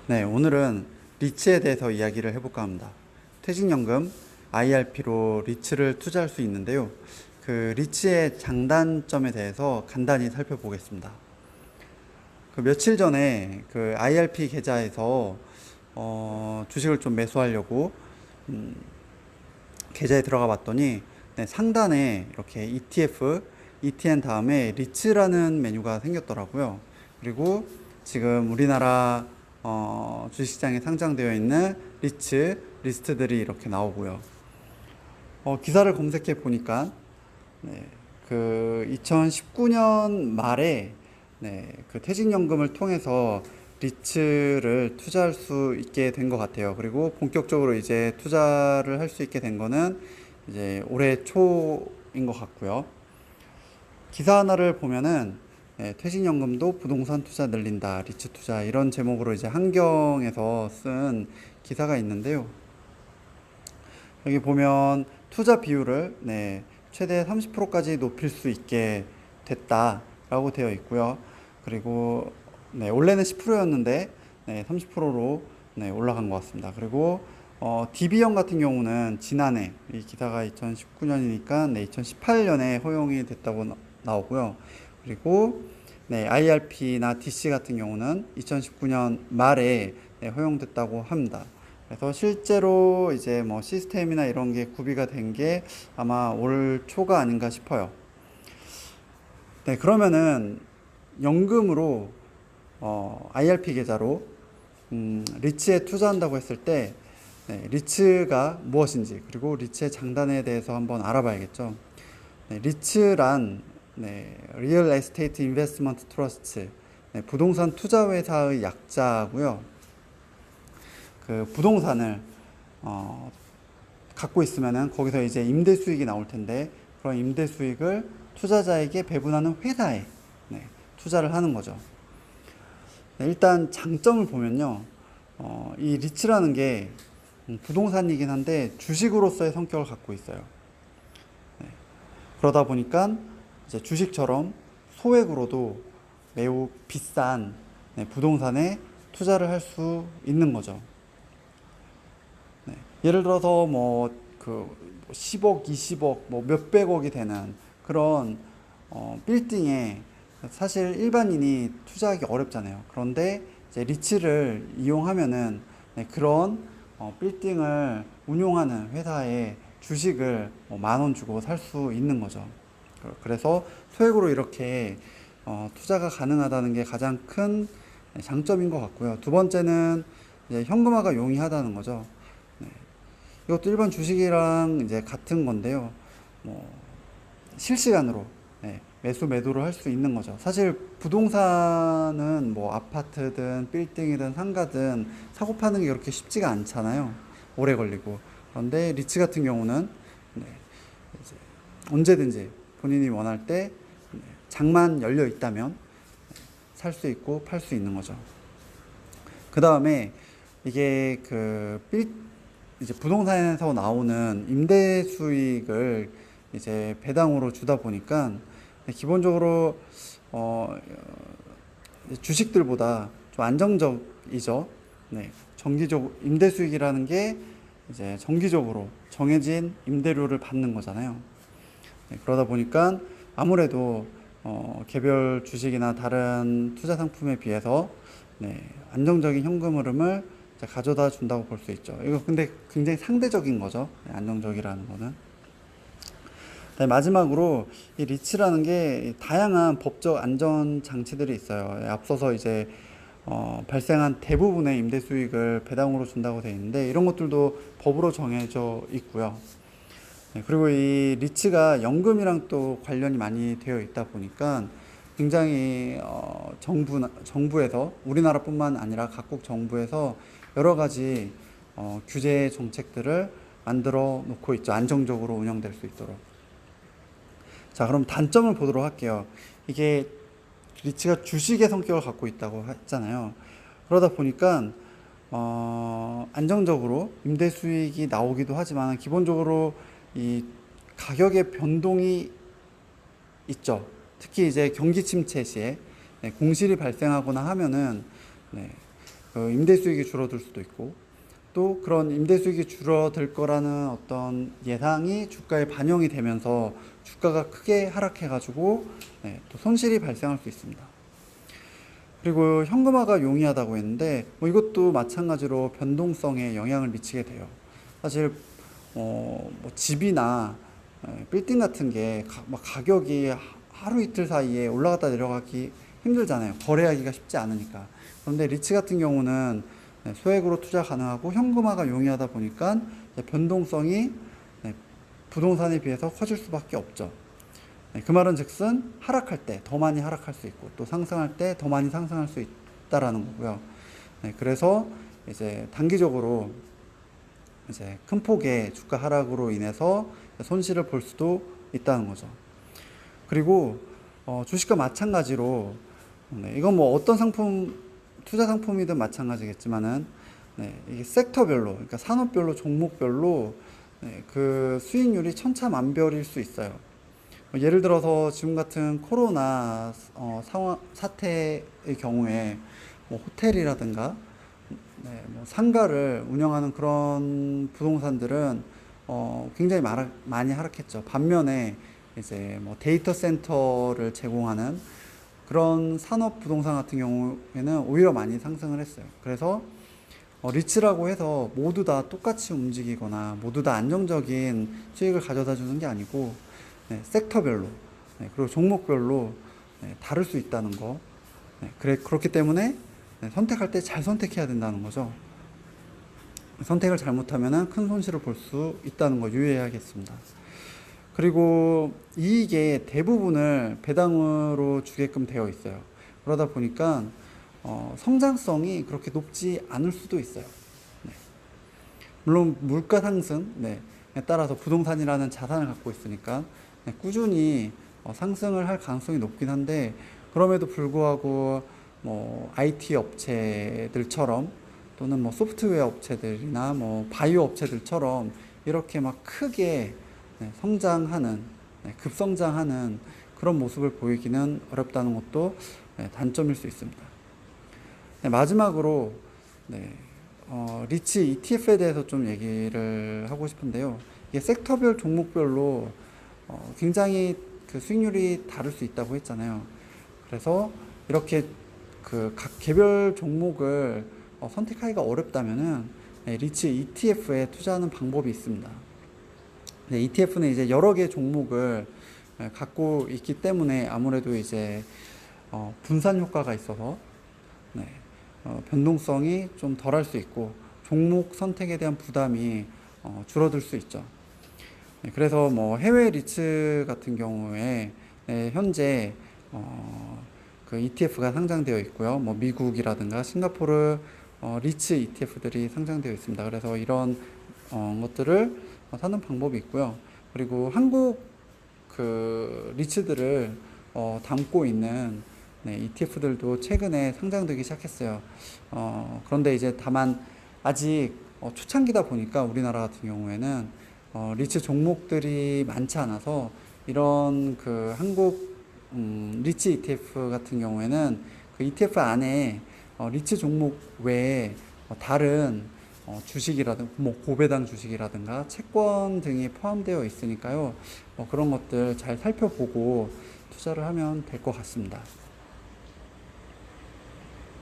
네, 오늘은 리츠에 대해서 이야기를 해볼까 합니다. 퇴직연금 IRP로 리츠를 투자할 수 있는데요. 그 리츠의 장단점에 대해서 간단히 살펴보겠습니다. 그 며칠 전에 그 IRP 계좌에서 주식을 좀 매수하려고 계좌에 들어가 봤더니 네, 상단에 이렇게 ETF, ETN 다음에 리츠라는 메뉴가 생겼더라고요. 그리고 지금 우리나라 주식시장에 상장되어 있는 리츠 리스트들이 이렇게 나오고요. 기사를 검색해 보니까 네, 그 2019년 말에 네, 그 퇴직연금을 통해서 리츠를 투자할 수 있게 된 것 같아요. 그리고 본격적으로 이제 투자를 할 수 있게 된 거는 이제 올해 초인 것 같고요. 기사 하나를 보면은 네, 퇴직연금도 부동산 투자 늘린다, 리츠 투자 이런 제목으로 이제 한경에서 쓴 기사가 있는데요. 여기 보면 투자 비율을 네, 최대 30%까지 높일 수 있게 됐다라고 되어 있고요. 그리고 네, 원래는 10%였는데 네, 30%로 네, 올라간 것 같습니다. 그리고 DB형 같은 경우는 지난해 이 기사가 2019년이니까 네, 2018년에 허용이 됐다고 나오고요. 그리고 네, IRP나 DC 같은 경우는 2019년 말에 네, 허용됐다고 합니다. 그래서 실제로 이제 뭐 시스템이나 이런 게 구비가 된 게 아마 올 초가 아닌가 싶어요. 네, 그러면은 연금으로 IRP 계좌로 리츠에 투자한다고 했을 때 네, 리츠가 무엇인지 그리고 리츠의 장단에 대해서 한번 알아봐야겠죠. 네, 리츠란 네, Real Estate Investment Trust 네, 부동산 투자 회사의 약자고요. 그 부동산을 갖고 있으면은 거기서 이제 임대 수익이 나올 텐데 그런 임대 수익을 투자자에게 배분하는 회사에 네, 투자를 하는 거죠. 네, 일단 장점을 보면요, 이 리츠라는 게 부동산이긴 한데 주식으로서의 성격을 갖고 있어요. 네, 그러다 보니까 이제 주식처럼 소액으로도 매우 비싼 네, 부동산에 투자를 할 수 있는 거죠. 네, 예를 들어서 그 10억, 20억, 뭐 몇백억이 되는 그런 빌딩에 사실 일반인이 투자하기 어렵잖아요. 그런데 이제 리츠를 이용하면은 네, 그런 빌딩을 운용하는 회사에 주식을 뭐 만원 주고 살 수 있는 거죠. 그래서 소액으로 이렇게 투자가 가능하다는 게 가장 큰 장점인 것 같고요. 두 번째는 이제 현금화가 용이하다는 거죠. 네. 이것도 일반 주식이랑 이제 같은 건데요. 뭐 실시간으로 네, 매수 매도를 할 수 있는 거죠. 사실 부동산은 뭐 아파트든 빌딩이든 상가든 사고 파는 게 그렇게 쉽지가 않잖아요. 오래 걸리고. 그런데 리츠 같은 경우는 네, 이제 언제든지 본인이 원할 때 네, 장만 열려 있다면 살 수 있고 팔 수 있는 거죠. 그 다음에 이게 이제 부동산에서 나오는 임대 수익을 이제 배당으로 주다 보니까 기본적으로 주식들보다 좀 안정적이죠. 네, 정기적 임대 수익이라는 게 이제 정기적으로 정해진 임대료를 받는 거잖아요. 네, 그러다 보니까 아무래도 개별 주식이나 다른 투자 상품에 비해서 네, 안정적인 현금 흐름을 가져다 준다고 볼 수 있죠. 이거 근데 굉장히 상대적인 거죠. 네, 안정적이라는 거는. 네, 마지막으로 이 리츠라는 게 다양한 법적 안전 장치들이 있어요. 예, 앞서서 이제 발생한 대부분의 임대 수익을 배당으로 준다고 되어 있는데 이런 것들도 법으로 정해져 있고요. 네, 그리고 이 리츠가 연금이랑 또 관련이 많이 되어 있다 보니까 굉장히 정부에서 우리나라뿐만 아니라 각국 정부에서 여러 가지 규제 정책들을 만들어 놓고 있죠. 안정적으로 운영될 수 있도록. 자, 그럼 단점을 보도록 할게요. 이게 리츠가 주식의 성격을 갖고 있다고 했잖아요. 그러다 보니까 안정적으로 임대 수익이 나오기도 하지만 기본적으로 이 가격의 변동이 있죠. 특히 이제 경기 침체 시에 네, 공실이 발생하거나 하면은 네, 그 임대 수익이 줄어들 수도 있고, 또 그런 임대 수익이 줄어들 거라는 어떤 예상이 주가에 반영이 되면서 주가가 크게 하락해가지고 또 손실이 발생할 수 있습니다. 그리고 현금화가 용이하다고 했는데 뭐 이것도 마찬가지로 변동성에 영향을 미치게 돼요. 사실 뭐 집이나 빌딩 같은 게 가격이 하루 이틀 사이에 올라갔다 내려가기 힘들잖아요. 거래하기가 쉽지 않으니까. 그런데 리츠 같은 경우는 소액으로 투자 가능하고 현금화가 용이하다 보니까 변동성이 부동산에 비해서 커질 수밖에 없죠. 그 말은 즉슨 하락할 때 더 많이 하락할 수 있고 또 상승할 때 더 많이 상승할 수 있다라는 거고요. 그래서 이제 단기적으로 이제 큰 폭의 주가 하락으로 인해서 손실을 볼 수도 있다는 거죠. 그리고 주식과 마찬가지로 이건 뭐 어떤 상품 투자 상품이든 마찬가지겠지만은 이게 섹터별로 그러니까 산업별로 종목별로 그 수익률이 천차만별일 수 있어요. 예를 들어서 지금 같은 코로나 사태의 경우에 뭐 호텔이라든가 뭐 상가를 운영하는 그런 부동산들은 굉장히 많이 하락했죠. 반면에 이제 뭐 데이터 센터를 제공하는 그런 산업 부동산 같은 경우에는 오히려 많이 상승을 했어요. 그래서 리츠라고 해서 모두 다 똑같이 움직이거나 모두 다 안정적인 수익을 가져다 주는 게 아니고 섹터별로 그리고 종목별로 다를 수 있다는 거. 그렇기 때문에 선택할 때 잘 선택해야 된다는 거죠. 선택을 잘못하면 큰 손실을 볼 수 있다는 거 유의해야겠습니다. 그리고 이익의 대부분을 배당으로 주게끔 되어 있어요. 그러다 보니까 성장성이 그렇게 높지 않을 수도 있어요. 물론 물가 상승에 따라서 부동산이라는 자산을 갖고 있으니까 꾸준히 상승을 할 가능성이 높긴 한데 그럼에도 불구하고 뭐 IT 업체들처럼 또는 뭐 소프트웨어 업체들이나 뭐 바이오 업체들처럼 이렇게 막 크게 성장하는 급성장하는 그런 모습을 보이기는 어렵다는 것도 단점일 수 있습니다. 마지막으로 리츠 ETF에 대해서 좀 얘기를 하고 싶은데요. 이게 섹터별 종목별로 굉장히 그 수익률이 다를 수 있다고 했잖아요. 그래서 이렇게 그 각 개별 종목을 선택하기가 어렵다면은 리츠 ETF에 투자하는 방법이 있습니다. ETF는 이제 여러 개의 종목을 갖고 있기 때문에 아무래도 이제 분산 효과가 있어서 변동성이 좀 덜할 수 있고 종목 선택에 대한 부담이 줄어들 수 있죠. 그래서 뭐 해외 리츠 같은 경우에 현재 그 ETF가 상장되어 있고요. 뭐 미국이라든가 싱가포르 리츠 ETF들이 상장되어 있습니다. 그래서 이런 것들을 사는 방법이 있고요. 그리고 한국 그 리츠들을 담고 있는 ETF들도 최근에 상장되기 시작했어요. 그런데 이제 다만 아직 초창기다 보니까 우리나라 같은 경우에는 리츠 종목들이 많지 않아서 이런 그 한국 리츠 ETF 같은 경우에는 그 ETF 안에 리츠 종목 외에 다른 주식이라든가 뭐 고배당 주식이라든가 채권 등이 포함되어 있으니까요. 그런 것들 잘 살펴보고 투자를 하면 될 것 같습니다.